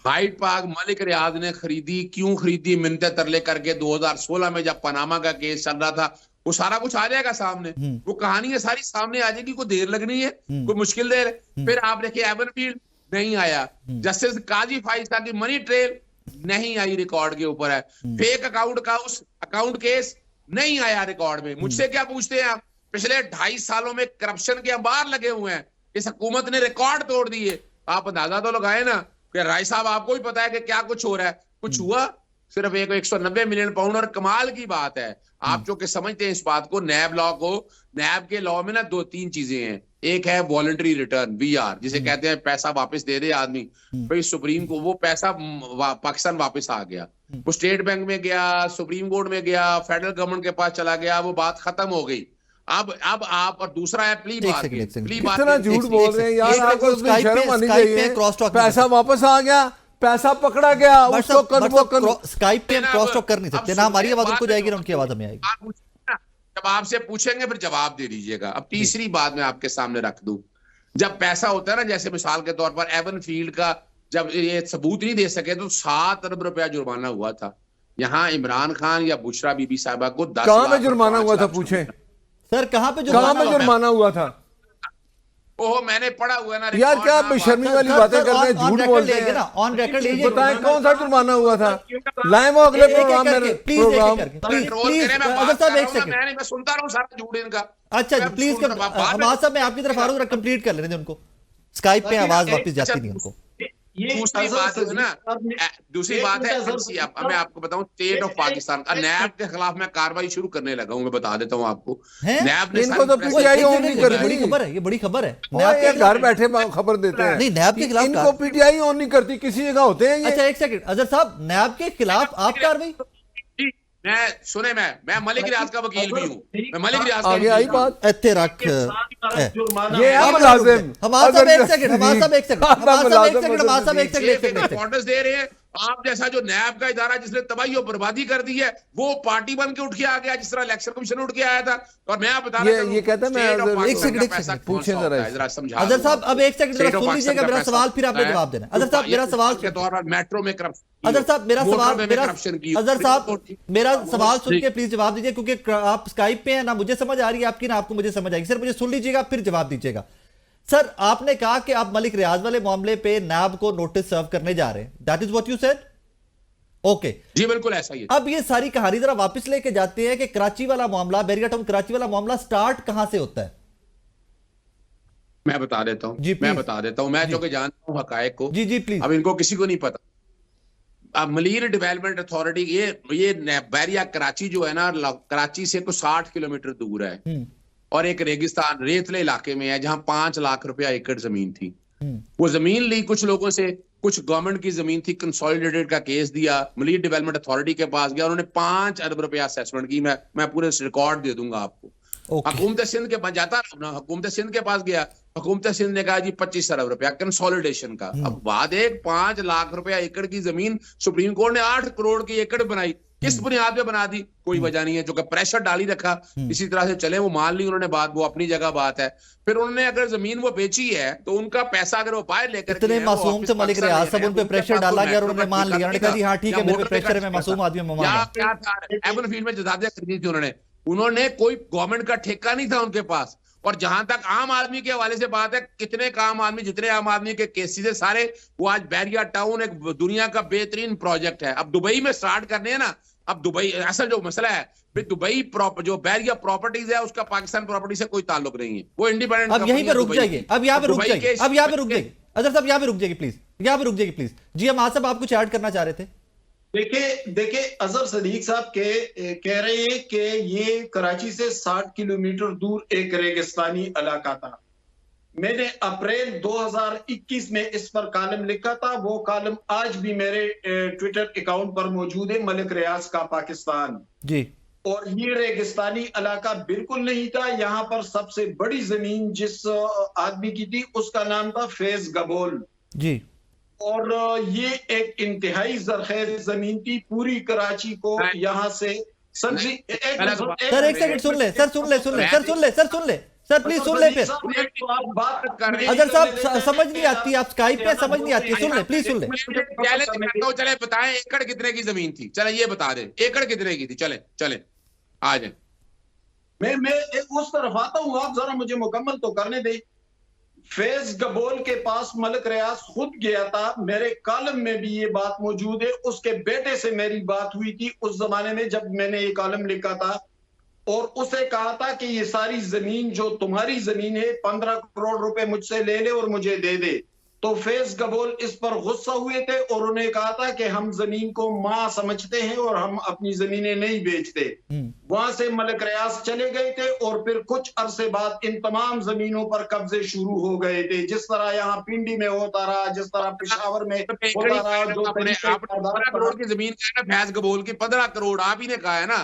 हाइड पार्क मलिक रियाज ने खरीदी, क्यों खरीदी, मिन्नतें तरले करके 2016 में जब पनामा का केस चल रहा था, वो सारा कुछ आ जाएगा सामने, वो कहानी है सारी सामने आ जाएगी। कोई देर लगनी है, कोई मुश्किल देर। फिर आप देखिए एवन फील्ड नहीं आया, जस्टिस काजी फाइज था कि मनी ट्रेल नहीं आई, रिकॉर्ड के ऊपर है। फेक अकाउंट का उस अकाउंट केस नहीं आया रिकॉर्ड में। मुझसे क्या पूछते हैं आप, पिछले 2.5 सालों में करप्शन के अंबार लगे हुए हैं, इस हुकूमत ने रिकॉर्ड तोड़ दिए। आप अंदाजा तो लगाए ना कि राय साहब आपको भी पता है कि क्या कुछ हो रहा है। कुछ हुआ सिर्फ 190 मिलियन पाउंड। और कमाल की बात है, आप जो कि समझते हैं इस बात को, नैब लॉ को, नैब के लॉ में ना 2-3 चीजें हैं। एक है वॉलंटरी रिटर्न, VR, जिसे कहते हैं पैसा वापस दे दे आदमी। भाई सुप्रीम को वो पैसा पाकिस्तान वापस आ गया, वो स्टेट बैंक में गया, सुप्रीम कोर्ट में गया, फेडरल गवर्नमेंट के पास चला गया, वो बात खत्म हो गई। अब आप, और दूसरा है प्ली बात। कितना झूठ बोल रहे हैं यार, आपको शर्म आनी चाहिए। पैसा वापस आ गया, पैसा पकड़ा गया, उसको स्काइप पे हम क्रॉस टॉक कर नहीं सकते ना, हमारी आवाज उनको जाएगी ना उनकी आवाज हमें आएगी। जब आपसे पूछेंगे फिर जवाब दे दीजिएगा। अब तीसरी बात मैं आपके सामने रख दूं, जब पैसा होता है ना, जैसे मिसाल के तौर पर एवन फील्ड का जब ये सबूत नहीं दे सके तो 7 अरब रुपया जुर्माना हुआ था। यहाँ इमरान खान या बुशरा बीबी साहिबा को 10 कहां में जुर्माना हुआ था, पूछे सर कहां पे जुर्माना हुआ था? ओहो मैंने पढ़ा हुआ ना यार, क्या बेशर्मी वाली बातें कर रहे हैं, झूठ बोलते हैं ना। ऑन रिकॉर्ड लीजिए, बताएं कौन सा जुर्माना हुआ था। लाइव अगले प्रोग्राम में, प्लीज एक सेकंड। मैं सुनता रहा हूँ सारा झूठ इनका। अच्छा जी प्लीज हमारे साहब मैं आपकी तरफ आ रहा हूँ, कंप्लीट कर लेने दें उनको, स्काइप पे आवाज वापस जाती नहीं उनको। दूसरी बात है ना, दूसरी बात है मैं आपको बताऊं, स्टेट ऑफ पाकिस्तान का नैब के खिलाफ मैं कार्रवाई शुरू करने लगा हूं, मैं बता देता हूं आपको। नैब ने इनको तो पीटीआई ऑन नहीं करती, बड़ी खबर है, ये बड़ी खबर है। ये घर बैठे खबर देते हैं, नहीं नैब के खिलाफ इनको पीटीआई ऑन नहीं करती, किसी जगह होते हैं ये। अच्छा एक सेकंड अजहर साहब, नैब के खिलाफ आप कार्रवाई, मैं मलिक रियाज का वकील भी हूँ, मैं मलिक रियाज का आगे आई बात ऐसे रख ये अब लाजिम हमारा सब एक सेकंड, हमारा सब एक सेकंड, हमारा सब एक सेकंड, हमारा सब एक सेकंड ऑर्डर्स दे रहे हैं। आप जैसा जो नैब का इदारा जिसने तबाही और बर्बादी कर दी है, वो पार्टी बन के उठ के आ गया, जिस तरह इलेक्शन कमीशन उठ के आया था। और मैं बता रहा हूं, ये कहता है मैं एक सेकंड पूछे जरा समझा अजहर साहब, अब एक सेकंड जरा सुन लीजिएगा मेरा सवाल, फिर आपने जवाब देना। अजहर साहब मेरा सवाल के तौर पर मेट्रो में करप्शन, अजहर साहब मेरा सवाल, अजहर साहब मेरा सवाल सुन के प्लीज जवाब दीजिए, क्योंकि आप स्काइप पे हैं, ना मुझे समझ आ रही है आपकी, ना आपको मुझे समझ आएगी। सर मुझे सुन लीजिएगा फिर जवाब दीजिएगा। सर आपने कहा कि आप मलिक रियाज वाले मामले पे नैब को नोटिस सर्व करने जा रहे हैं, that is what you said? Okay जी बिल्कुल ऐसा ही है। अब ये सारी कहानी जरा वापस लेके जाते हैं कि कराची वाला मामला, बैरिया टाउन कराची वाला मामला स्टार्ट कहां से होता है? मैं बता देता हूं, मैं बता देता हूं, मैं जो कि जानता हूं हकायक को। जी जी प्लीज। अब इनको किसी को नहीं पता। अब मलीर डेवलपमेंट अथॉरिटी, ये बैरिया कराची जो है ना, कराची से कुछ 60 किलोमीटर दूर है, और एक रेगिस्तान रेतले इलाके में है, जहां 5 लाख रुपया एकड़ जमीन थी। वो जमीन ली कुछ लोगों से, कुछ गवर्नमेंट की जमीन थी, कंसोलिडेटेड का केस दिया, मलीर डेवलपमेंट अथॉरिटी के पास गया, उन्होंने 5 अरब रुपया असेसमेंट की। मैं पूरे रिकॉर्ड दे दूंगा आपको। हुकूमत सिंध के पास जाता ना, हुकूमत सिंध के पास गया, हुकूमत सिंध ने कहा जी 25 अरब रुपया कंसोलिडेशन का। अब बात एक 5 लाख रुपया एकड़ की जमीन सुप्रीम कोर्ट ने 8 करोड़ की एकड़ बनाई, किस बुनियाद पे बना दी? कोई वजह नहीं है, जो कि प्रेशर डाल ही रखा, इसी तरह से चले, वो मान ली उन्होंने बात, वो अपनी जगह बात है। फिर उन्होंने अगर जमीन वो बेची है तो उनका पैसा अगर वो बाहर लेकर इतने मासूम से मलिक रियाज साहब, उन पे प्रेशर डाला गया और उन्होंने मान लिया, उन्होंने कहा जी हाँ ठीक है मेरे पे प्रेशर है, मैं मासूम आदमी हूं, क्या था एबन फील्ड में जदादियां खरीदी थी उन्होंने कोई गवर्नमेंट का ठेका नहीं था उनके पास। और जहां तक आम आदमी के हवाले से बात है, कितने का आम आदमी, जितने आम आदमी के केसेस है सारे, वो आज बैरिया टाउन एक दुनिया का बेहतरीन प्रोजेक्ट है। अब दुबई में स्टार्ट करने हैं ना, अब दुबई असल जो मसला है, दुबई जो बैरिया प्रॉपर्टीज है उसका पाकिस्तान प्रॉपर्टी से कोई ताल्लुक नहीं है, वो इंडिपेंडेंट। अब यहीं पे रुक जाइए, अब यहाँ पे रुक जाइए, अब यहाँ पे रुक जाइए अजहर साहब, यहाँ पे रुक जाइए प्लीज, यहाँ पे रुक जाइए प्लीज। जी हम आज साहब आप कुछ ऐड करना चाह रहे थे? देखिए अजहर सदीक साहब कह रहे हैं कि ये कराची से 60 किलोमीटर दूर एक रेगिस्तानी इलाका था। मैंने अप्रैल 2021 में इस पर कॉलम लिखा था, वो कॉलम आज भी मेरे ट्विटर अकाउंट पर मौजूद है, मलिक रियाज का पाकिस्तान जी। और ये रेगिस्तानी इलाका बिल्कुल नहीं था। यहाँ पर सबसे बड़ी जमीन जिस आदमी की थी उसका नाम था फैज गबोल जी, और ये एक इंतहाई जरखेज जमीन थी, पूरी कराची को यहाँ से सर एक सेकंड सुन ले सर, सुन ले सर प्लीज सुन ले। फिर अजहर साहब समझ नहीं आती, आप स्काइप पे समझ नहीं आती, सुन ले प्लीज, सुन ले। चले बताएं एकड़ कितने की जमीन थी, चले ये बता दे एकड़ कितने की थी, चले आ जाए। मैं उस तरफ आता हूँ, आप जरा मुझे मुकम्मल तो करने दे। फैज गबोल के पास मलिक रियाज खुद गया था, मेरे कॉलम में भी ये बात मौजूद है। उसके बेटे से मेरी बात हुई थी उस जमाने में जब मैंने ये कॉलम लिखा था, और उसे कहा था कि ये सारी जमीन जो तुम्हारी जमीन है 15 करोड़ रुपए मुझसे ले ले और मुझे दे दे। तो फैज गबोल इस पर गुस्सा हुए थे और उन्हें कहा था कि हम जमीन को मां समझते हैं और हम अपनी जमीनें नहीं बेचते। वहां से मलिक रियाज चले गए थे और फिर कुछ अरसे बाद इन तमाम जमीनों पर कब्जे शुरू हो गए थे, जिस तरह यहाँ पिंडी में होता रहा, जिस तरह पेशावर में होता रहा। जो 15 करोड़ की जमीन है ना फैज गबोल की, 15 करोड़ आप ही ने कहा है ना,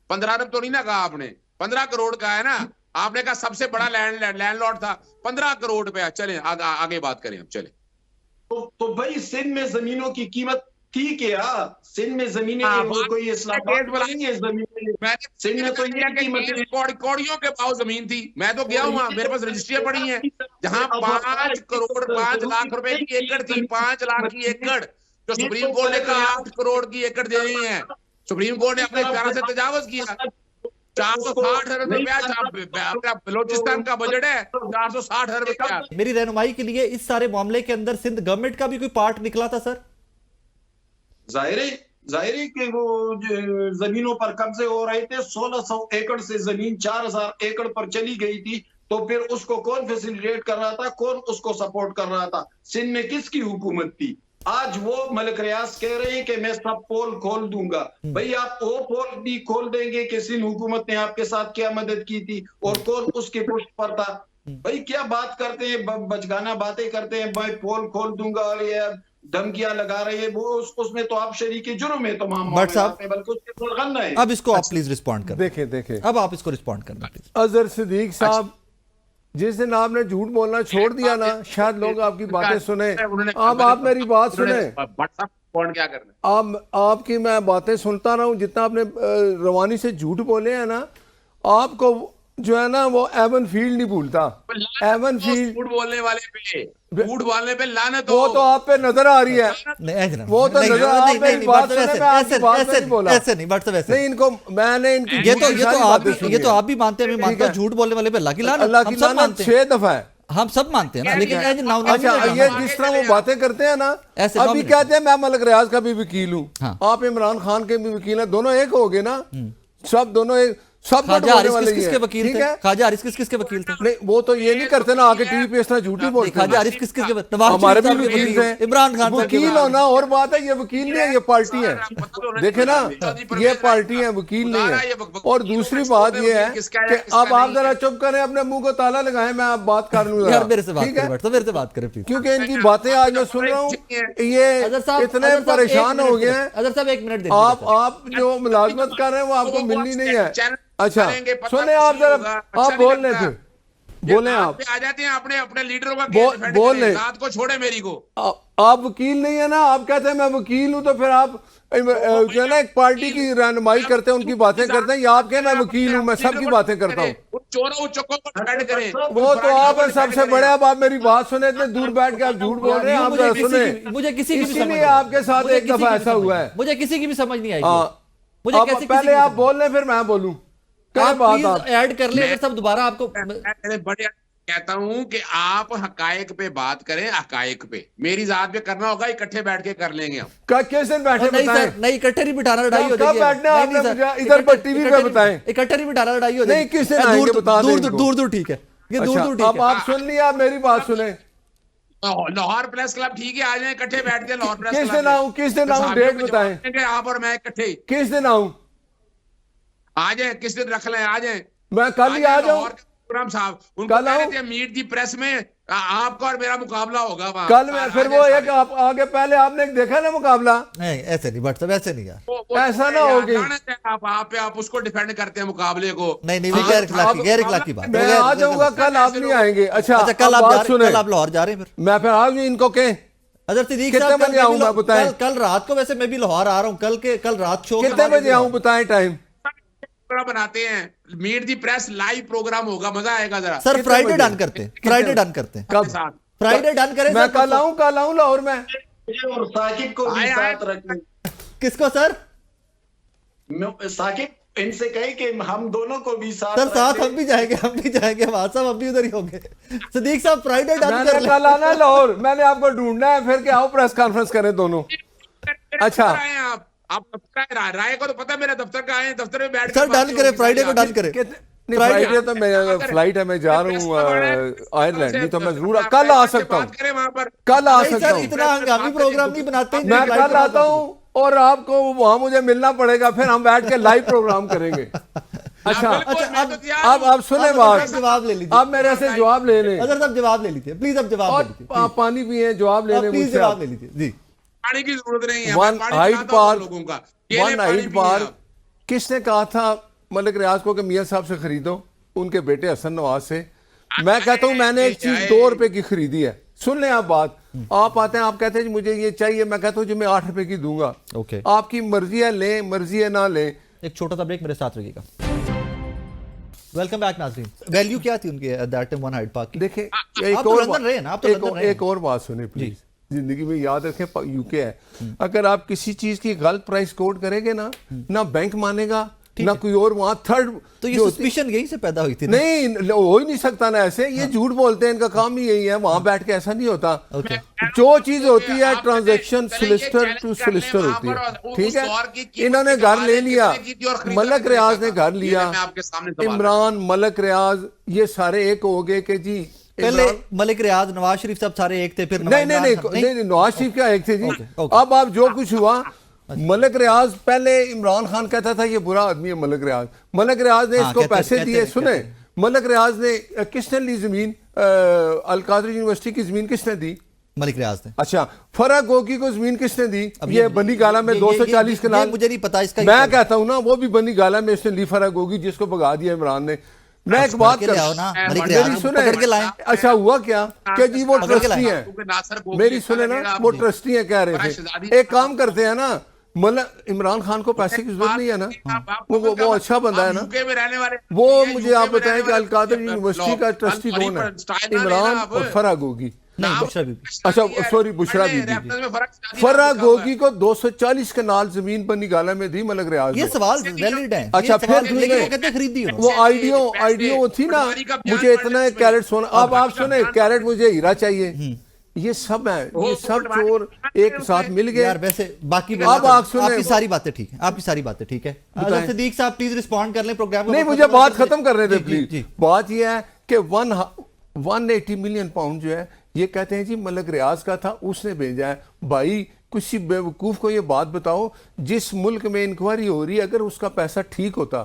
15 अरब तो नहीं ना कहा आपने, 15 करोड़ का है ना, आपने कहा सबसे बड़ा लैंडलॉर्ड था, 15 करोड़ रुपया। चले आगे बात करें, अब चले। तो भाई सिंध में जमीनों की कीमत थी क्या? सिंध में जमीनें कोई इस्लामाबाद नहीं है, जमीन सिंध में तो ये कीमत कौड़ियों के भाव जमीन थी। मैं तो गया हूँ, मेरे पास रजिस्ट्रियां पड़ी हैं, जहां 5 करोड़ 5 लाख रुपए की एकड़ थी, 5 लाख की एकड़, जो सुप्रीम कोर्ट ने कहा 8 करोड़ की एकड़ देनी है। सुप्रीम कोर्ट ने अपने इख्तियार से तजावुज किया। 460 अरब रुपया बलोचिस्तान का बजट है, 460 अरब रुपया। मेरी रहनुमाई के लिए, इस सारे मामले के अंदर सिंध गवर्नमेंट का भी कोई पार्ट निकला था सर? जाहिर है कि वो जमीनों पर कब्जे हो रहे थे। 1600 एकड़ से जमीन 4000 एकड़ पर चली गई थी, तो फिर उसको कौन फैसिलिटेट कर रहा था, कौन उसको सपोर्ट कर रहा था? सिंध में किसकी हुकूमत थी? आज वो मलिक रियाज कह रहे हैं कि मैं सब पोल खोल दूंगा। भाई आप वो पोल भी खोल देंगे कि सिंध हुकूमत ने आपके साथ क्या मदद की थी और कौन उसके पुष्ट पर था? भाई क्या बात करते हैं, बचगाना बातें करते हैं, भाई पोल खोल दूंगा और ये धमकियां लगा रहे हैं। वो उसमें तो आप शरीके जुर्म है तमाम, बल्कि उसके सरगना है। अब इसको आप प्लीज रिस्पॉन्ड करें। देखें अब आप इसको रिस्पॉन्ड करना प्लीज। अजहर सिद्दीक साहब, जिस दिन आपने झूठ बोलना छोड़ दिया ना, शायद लोग आपकी बातें सुने। अब आप मेरी बात सुने, क्या करना, आपकी मैं बातें सुनता रहा हूं। जितना आपने रवानी से झूठ बोले हैं ना, आपको जो है ना वो एवन फील्ड नहीं भूलता। एवन फील्ड झूठ बोलने वाले पे, झूठ बोलने पे लानत। वो तो आप पे नजर आ रही है, वो तो नजर आ रही है। बात सुने, मैं आपकी बात नहीं बोला, ऐसे नहीं, बट वैसे नहीं, इनको मैंने इनकी ये तो आप भी मानते हैं, मैं मानता हूं झूठ बोलने वाले पे अल्लाह की लानत 6 दफा है, हम सब मानते हैं ना। लेकिन अच्छा, ये जिस तरह वो बातें करते हैं ना, अभी कहते हैं मैं मलिक रियाज का भी वकील हूँ, आप इमरान खान के भी वकील हैं, दोनों एक हो गए ना, सब दोनों एक। सब ख्वाजा हारिस किसके वकील थे? ख्वाजा हारिस किसके वकील थे? नहीं, वो तो ये नहीं करते ना, आके टीवी पे इस तरह झूठी बोलते। ख्वाजा हारिस किसके हमारे भी वकील थे, इमरान खान वकील होना और बात है, ये वकील नहीं है, ये पार्टी है। देखे ना, ये पार्टी है, वकील नहीं है। और दूसरी बात ये है कि अब आप जरा चुप करें, अपने मुंह को ताला लगाएं, मैं आप बात कर लूंगा। मेरे से बात करें प्लीज, क्योंकि इनकी बातें आज मैं सुन रहा हूँ, ये इतने परेशान हो गए हैं। अजहर साहब 1 मिनट दें। आप जो मुलाजमत कर रहे हैं वो आपको मिलनी नहीं है। अच्छा सुने, आप जरा आप बोल रहे थे, बोले आप आ जाते हैं अपने लीडरों का बोल रहे, रात को छोड़े मेरी को। आप वकील नहीं है ना, आप कहते हैं मैं वकील हूं, तो फिर आप जो है ना एक पार्टी की रहनुमाई करते हैं, उनकी बातें करते हैं, या आप कहें मैं वकील हूं, मैं सबकी बातें करता हूँ। वो तो आप सबसे बड़े। अब आप मेरी बात सुने, इतने दूर बैठ के आप झूठ बोल रहे हैं, आप सुने। मुझे किसी इसीलिए आपके साथ एक दफा ऐसा हुआ है, मुझे किसी की भी समझ नहीं आई। मुझे पहले आप बोल रहे फिर मैं बोलूं, क्या बात आप ऐड कर ले सब दोबारा। आपको बड़े कहता हूं कि आप हकायक पे बात करें, हकायक पे। मेरी जात पे करना होगा, इकट्ठे बैठ के कर लेंगे हम। किस दिन बैठे बताएं? नहीं, इकट्ठे नहीं बिठाना, लड़ाई हो जाएगी। बैठना आपने मुझे इधर पर टीवी पे बताएं। इकट्ठे नहीं बिठाना, लड़ाई हो जाएगी। नहीं, किस दिन आएंगे बता दें। दूर ठीक है, ये दूर ठीक है। अब आप सुन लिया, मेरी बात सुने। लाहौर प्रेस क्लब ठीक है, आ जाए इकट्ठे बैठ के लाहौर प्रेस क्लब। किस दिन आऊं डेट बताएं। आप और मैं इकट्ठे किस दिन आऊं? आ जाए, किस दिन रख लें, आ जाए। मैं कल ही आ जाऊं। प्रोग्राम साहब उनको कह रहे थे मीट दी प्रेस में आपका और मेरा मुकाबला होगा वहां कल में। फिर वो एक आप आगे पहले आपने देखा ना मुकाबला। नहीं ऐसे नहीं, बट ऐसे नहीं यार, ऐसा ना होगी। आप उसको डिफेंड करते हैं मुकाबले को। नहीं गैर इखलाकी बात। मैं आ जाऊंगा, कल आप नहीं आएंगे। अच्छा कल आप लाहौर जा रहे हैं? फिर मैं फिर आ जाऊं, इनको कहें अजहर सिद्दीक कितने बजे आऊं मैं बताएं? कल रात को वैसे मैं भी लाहौर आ रहा हूं, कल रात शो कितने बजे आऊं बताएं टाइम? बनाते हैं मीट दी प्रेस लाइव प्रोग्राम होगा, मजा आएगा जरा। सर फ्राइडे डन करते हैं, कब? फ्राइडे डन करें। मैं कल आऊं लाहौर में। और साकिब को भी साथ रखें। किसको सर? साकिब इनसे कहे कि हम दोनों को भी साथ। सर साथ हम भी जाएंगे वहां साहब, हम भी उधर ही होंगे। सिद्दीक साहब फ्राइडे डन कर कल आना लाहौर, मैंने आपको ढूंढना है, फिर क्या आओ प्रेस कॉन्फ्रेंस करें दोनों। अच्छा आप राय को तो पता है, मेरा दफ्तर का आए, दफ्तर में बैठ सर डन करें, फ्राइडे को डन करें। फ्राइडे तो मैं फ्लाइट है, मैं जा रहा हूँ आयरलैंड, नहीं तो मैं जरूर कल आ सकता हूँ। कल आ सकता हूँ, इतना हंगामी प्रोग्राम नहीं बनाते। मैं कल आता हूँ और आपको वहां मुझे मिलना पड़ेगा, फिर हम बैठ के लाइव प्रोग्राम करेंगे। अच्छा अब सुने बात, जवाब ले लीजिए। अब मेरे से जवाब ले लें। अजहर साहब जवाब ले लीजिए प्लीज, अब जवाब ले लीजिए। आप पानी पिए, जवाब ले लें, प्लीज जवाब ले लीजिए जी। पानी की जरूरत नहीं है। वन हाइट पार्क किसने कहा था मलिक रियाज को कि मियां साहब से खरीदो? उनके बेटे हसन नवाज से। मैं कहता हूं मैंने एक चीज 2 रुपए की खरीदी है। सुन लें आप बात। आप आते हैं, आप कहते हैं मुझे ये चाहिए, मैं कहता हूं जी मैं 8 रुपए की दूंगा। ओके, आपकी मर्जी है, लें, मर्जी है ना लें। एक छोटा सा ब्रेक, मेरे साथ रहिएगा। वेलकम बैक नाज़रीन। वैल्यू क्या थी उनकी दैट वन हाइट पार्क की? देखिए एक और बात सुने प्लीज, जिंदगी में याद रखें यूके है। अगर आप किसी चीज की गलत प्राइस कोड करेंगे ना बैंक मानेगा, ना कोई और वहाँ थर्ड। तो ये सस्पिशन यहीं से पैदा हुई थी ना? नहीं, हो ही नहीं सकता ना ऐसे, ये झूठ बोलते हैं, इनका काम ही यही है, वहां बैठ के ऐसा नहीं होता। जो चीज होती है ट्रांजैक्शन सोलिसिटर टू सोलिसिटर होती है, ठीक है। इन्होंने घर ले लिया, मलक रियाज ने घर लिया, इमरान, मलक रियाज, ये सारे एक हो गए कि जी पहले मलिक रियाज, नवाज शरीफ सब सारे एक थे, फिर नहीं, नवाज शरीफ क्या एक थे जी। अब आप जो कुछ हुआ, मलिक रियाज पहले इमरान खान कहता था ये बुरा आदमी है मलिक रियाज। मलिक रियाज ने इसको पैसे दिए, सुने, मलिक रियाज ने किसने ली जमीन, अलकादर यूनिवर्सिटी की जमीन किसने दी? मलिक रियाज ने। अच्छा, फरा गोगी को जमीन किसने दी? ये बनी गाला में 240 कनाल, मुझे नहीं पता इसका, मैं कहता हूँ ना, वो भी बनी गाला में इसने ली, फरा गोगी, जिसको भगा दिया इमरान ने। मैं एक बात कर, मेरी सुने, अच्छा हुआ क्या कि जी वो ट्रस्टी है, मेरी सुने ना, वो ट्रस्टी है, कह रहे थे एक काम करते हैं ना, मतलब इमरान खान को पैसे की जरूरत नहीं है ना, वो अच्छा बंदा है ना। वो मुझे आप बताएं कि अलकादर यूनिवर्सिटी का ट्रस्टी कौन है? इमरान और फरा गोगी। अच्छा सॉरी, बुशरा बीबी। फरा गोगी को 240 कनाल जमीन बनी गाला में दी मलिक रियाज। ये सवाल वैलिड है। अच्छा, फिर खरीदी वो आइडियो थी ना, मुझे इतना कैरेट सोना, अब आप सुने, कैरेट मुझे हीरा चाहिए, ये सब है, ये सब चोर एक साथ मिल गए। यार वैसे बाकी अब आप सुने, आपकी सारी बातें ठीक है, आपकी सारी बातें ठीक है। सिद्दीक साहब प्लीज रिस्पॉन्ड कर लें प्रोग्राम। नहीं, मुझे बात खत्म करने दे प्लीज। बात ये है कि 180 मिलियन पाउंड जो है, ये कहते हैं जी मलिक रियाज का था, उसने भेजा है। भाई किसी बेवकूफ को ये बात बताओ, जिस मुल्क में इंक्वायरी हो रही है, अगर उसका पैसा ठीक होता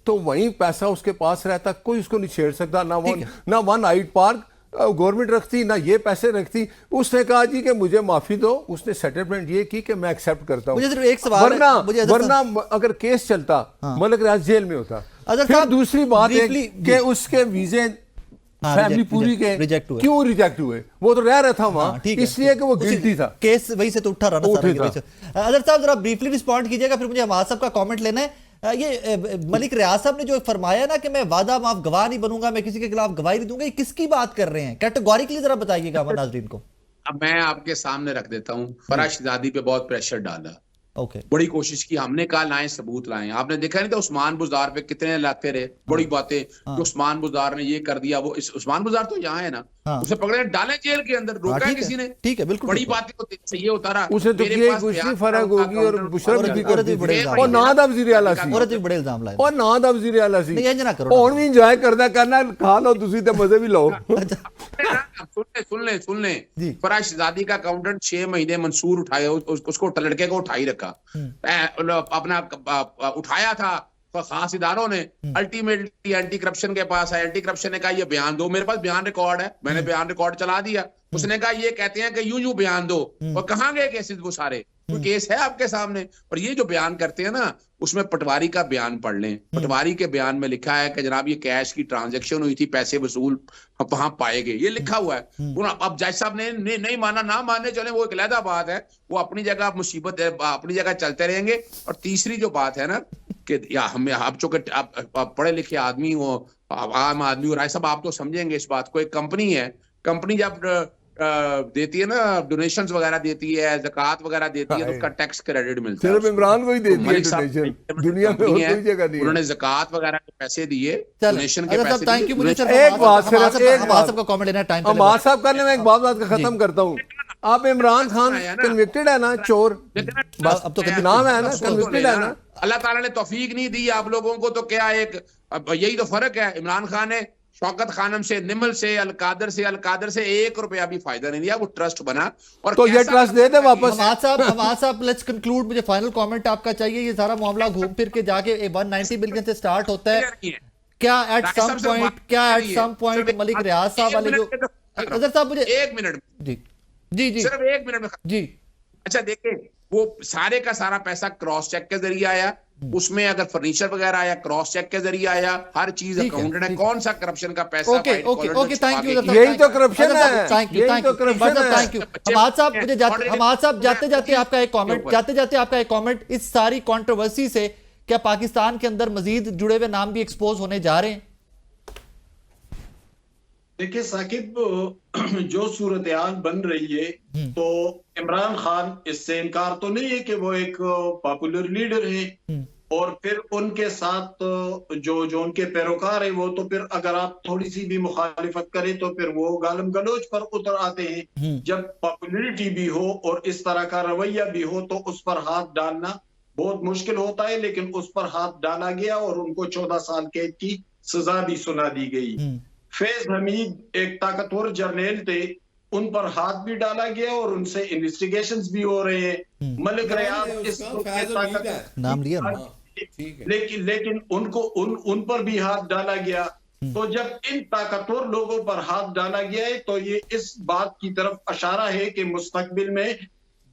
तो वहीं पैसा उसके पास रहता, कोई उसको नहीं छेड़ सकता। ना वन हाइट पार्क गवर्नमेंट रखती, ना ये पैसे रखती। उसने कहा जी कि मुझे माफी दो, उसने सेटलमेंट ये की कि मैं एक्सेप्ट करता हूँ। एक सवाल, वरना अगर केस चलता, मलिक रियाज जेल में होता। फिर दूसरी बात है कि उसके वीजे फैमिली पूरी के क्यों रिजेक्ट हुए? वो तो रह रहा था वहां, इसलिए कि वो गिल्टी था, केस वहीं से तो उठा रहा था। अजहर साहब जरा ब्रीफली रिस्पॉन्ड कीजिएगा, फिर मुझे हमाद साहब का कमेंट लेना है। ये मलिक रियाज साहब ने जो फरमाया ना कि मैं वादा माफ गवाह नहीं बनूंगा, मैं किसी के खिलाफ गवाही नहीं दूंगा, ये किसकी बात कर रहे हैं? कैटेगोरिकली जरा बताइएगा हमारे नाज़रीन को। अब मैं आपके सामने रख देता हूँ, फराज शहजादी पे बहुत प्रेशर डाला, बड़ी कोशिश की, हमने कहा लाएं सबूत लाएं। आपने देखा नहीं था उस्मान बुज़दार पे कितने लाते रहे, बड़ी बातें कि उस्मान बुज़दार ने ये कर दिया, वो उस्मान बुज़दार तो यहाँ है ना, उसे पकड़े डाले जेल के अंदर, रोका किसी ने? ठीक है, बिल्कुल बड़ी बातें होती, ये होता रहा। उसे तो ये फर्क होगी और बुशरा भी कर दी और नाद वज़ीर आला सी और बड़े इल्जाम लाए और नाद वज़ीर आला सी नहीं ना करो और भी एंजॉय करदा करना, खा लो तुसी ते मजे भी लो। सुन ले फराज शहजादी का अकाउंटेंट 6 महीने मंसूर उठाए, उसको लड़के को उठाई रखा, अपना उठाया था खास इदारों ने, अल्टीमेटली एंटी करप्शन के पास है, एंटी करप्शन ने कहा ये बयान दो, मेरे पास बयान रिकॉर्ड है, मैंने बयान रिकॉर्ड चला दिया। उसने कहा ये कहते हैं कि यूं बयान दो, और कहां गए केसेस वो सारे? कोई केस है आपके सामने? और ये जो बयान करते हैं ना, उसमें पटवारी का बयान पढ़ लें। पटवारी के बयान में लिखा है कि जनाब ये कैश की ट्रांजैक्शन हुई थी, पैसे वसूल वहां पाए गए, ये लिखा हुआ है। अब जज साहब ने नहीं माना, ना मानने चले, वो एक अलग बात है, वो अपनी जगह मुसीबत है, अपनी जगह चलते रहेंगे। और तीसरी जो बात है ना कि या हमें आप चूंकि आप पढ़े लिखे आदमी हो, आम आदमी हो, सब आप तो समझेंगे इस बात को। एक कंपनी है, कंपनी जब देती है ना डोनेशंस वगैरह देती है, ज़कात वगैरह देती है, तो उसका टैक्स क्रेडिट मिलता है। सिर्फ इमरान को ही देती है डोनेशन, दुनिया में और कोई जगह नहीं है। उन्होंने ज़कात वगैरह के पैसे दिए, डोनेशन के पैसे दिए। एक बात सिर्फ एक बात का कमेंट लेना टाइम हमाद साहब करने में एक बात का खत्म करता हूँ। आप इमरान खान कन्विक्टेड है ना, चोर, अब तो नाम है ना, कन्विक्टेड है ना। अल्लाह ताला ने तौफीक नहीं दी आप लोगों को, तो क्या एक यही तो फर्क है। इमरान खान ने शौकत खानम से, निमल से, अलकादर से 1 रुपया भी फायदा नहीं दिया, वो ट्रस्ट बना। और तो ये ट्रस्ट दे दे वापस। हमाद साहब लेट्स कंक्लूड, मुझे फाइनल कमेंट आपका चाहिए। ये सारा मामला घूम फिर के जाके 190 बिलियन से स्टार्ट होता है। क्या एट सम पॉइंट मलिक रियाज साहब वाले जो अजहर साहब, मुझे 1 मिनट जी सिर्फ 1 मिनट में जी। अच्छा देखिए, वो सारे का सारा पैसा क्रॉस चेक के जरिए आया, उसमें अगर फर्नीचर वगैरह आया क्रॉस चेक के जरिए आया, हर चीज अकाउंटेड है। कौन सा करप्शन का पैसा? ओके, थैंक यू, यही तो करप्शन है। थैंक यू हमाद साहब। मुझे हमाद साहब जाते जाते आपका एक कमेंट, इस सारी कंट्रोवर्सी से क्या पाकिस्तान के अंदर मजीद जुड़े हुए नाम भी एक्सपोज होने जा रहे हैं? देखिए साकिब, जो सूरत हाल बन रही है, तो इमरान खान इससे इनकार तो नहीं है कि वो एक पॉपुलर लीडर है, और फिर उनके साथ जो उनके पैरोकार है वो तो फिर अगर आप थोड़ी सी भी मुखालिफत करें तो फिर वो गालम गलोच पर उतर आते हैं। जब पॉपुलरिटी भी हो और इस तरह का रवैया भी हो तो उस पर हाथ डालना बहुत मुश्किल होता है, लेकिन उस पर हाथ डाला गया और उनको 14 साल कैद की सजा भी सुना दी गई। फैज हमीद एक ताकतवर जर्नैल थे, उन पर हाथ भी डाला गया और उनसे इन्वेस्टिगेशंस भी हो रहे हैं। मलिक रियाज इस नाम लिया, लेकिन उनको उन पर भी हाथ डाला गया। तो जब इन ताकतवर लोगों पर हाथ डाला गया है तो ये इस बात की तरफ इशारा है कि मुस्तकबिल में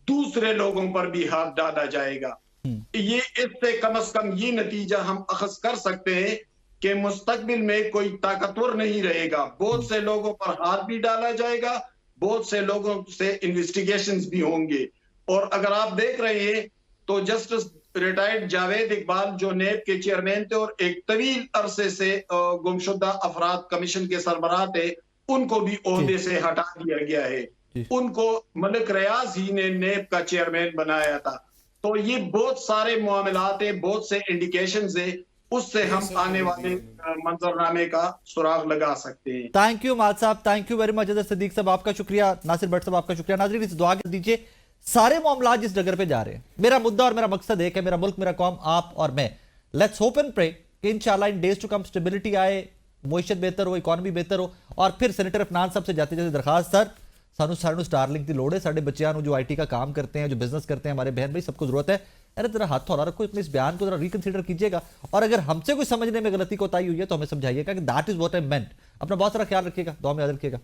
दूसरे लोगों पर भी हाथ डाला जाएगा। ये इससे कम से कम ये नतीजा हम अखज़ कर सकते हैं कि मुस्तकबिल में कोई ताकतवर नहीं रहेगा, बहुत से लोगों पर हाथ भी डाला जाएगा, बहुत से लोगों से इन्वेस्टिगेशंस भी होंगे। और अगर आप देख रहे हैं तो जस्टिस रिटायर्ड जावेद इकबाल जो नेब के चेयरमैन थे और एक तवील अरसे से गुमशुदा अफराद कमीशन के सरबराह थे, उनको भी ओहदे से हटा दिया गया है। उनको मलिक रियाज ही ने नेब का चेयरमैन बनाया था। तो ये बहुत सारे मामलात है, बहुत से इंडिकेशंस है, उससे हम आने वाले मंजरनामे का सुराग लगा सकते हैं। Thank you Mal sahab, thank you very much. Azhar Siddiq sahab आपका शुक्रिया, नासिर भट्ट साहब आपका शुक्रिया। नाज़रीन इस दुआ दीजिए, सारे मामला जिस जगह पे जा रहे हैं, मेरा मुद्दा और मेरा मकसद एक है, मेरा मुल्क मेरा कौम, आप और मैं। लेट्स होप एंड प्रे कि इंशाल्लाह इन डेज टू कम स्टेबिलिटी आए, मुईशत बेहतर हो, इकॉनमी बेहतर हो। और फिर सेनेटर अफनान साहब से जाते जाते दरखास्त, सर सानू स्टारलिंक की लोड़ है, साढ़े बच्चों जो IT का काम करते हैं, जो बिजनेस करते हैं, हमारे बहन भाई सबको जरूरत है। अरे जरा हाथ थोड़ा रखो, अपने इस बयान को जरा रिकंसिडर कीजिएगा। और अगर हमसे कोई समझने में गलती कोताही हुई है तो हमें समझाइएगा कि दैट इज व्हाट आई मेंट। अपना बहुत सारा ख्याल रखिएगा, दुआ में याद रखिएगा।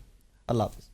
अल्लाह हाफिज़।